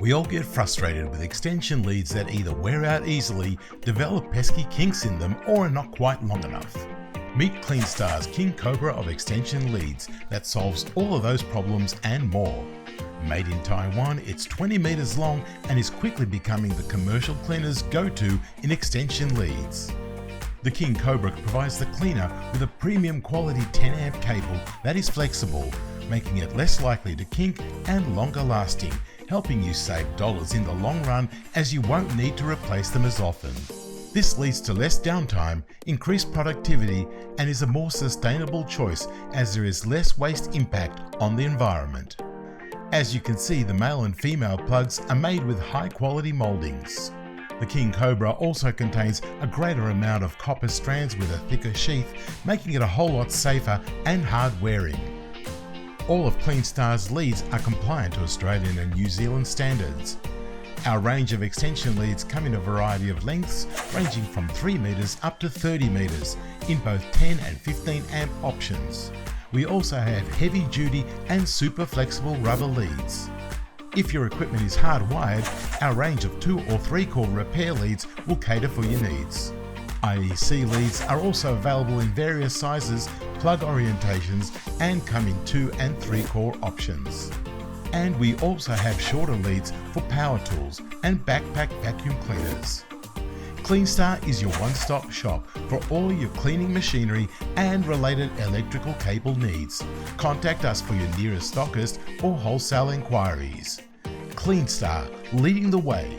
We all get frustrated with extension leads that either wear out easily, develop pesky kinks in them, or are not quite long enough. Meet Cleanstar's King Cobra of extension leads that solves all of those problems and more. Made in Taiwan, it's 20 meters long and is quickly becoming the commercial cleaner's go-to in extension leads. The King Cobra provides the cleaner with a premium quality 10 amp cable that is flexible, making it less likely to kink and longer lasting, helping you save dollars in the long run as you won't need to replace them as often. This leads to less downtime, increased productivity, and is a more sustainable choice as there is less waste impact on the environment. As you can see, the male and female plugs are made with high quality moldings. The King Cobra also contains a greater amount of copper strands with a thicker sheath, making it a whole lot safer and hard wearing. All of Cleanstar's leads are compliant to Australian and New Zealand standards. Our range of extension leads come in a variety of lengths, ranging from 3 meters up to 30 meters, in both 10 and 15 amp options. We also have heavy duty and super flexible rubber leads. If your equipment is hardwired, our range of 2 or 3 core repair leads will cater for your needs. IEC leads are also available in various sizes, plug orientations, and come in 2 and 3 core options. And we also have shorter leads for power tools and backpack vacuum cleaners. Cleanstar is your one-stop shop for all your cleaning machinery and related electrical cable needs. Contact us for your nearest stockist or wholesale inquiries. Cleanstar, leading the way.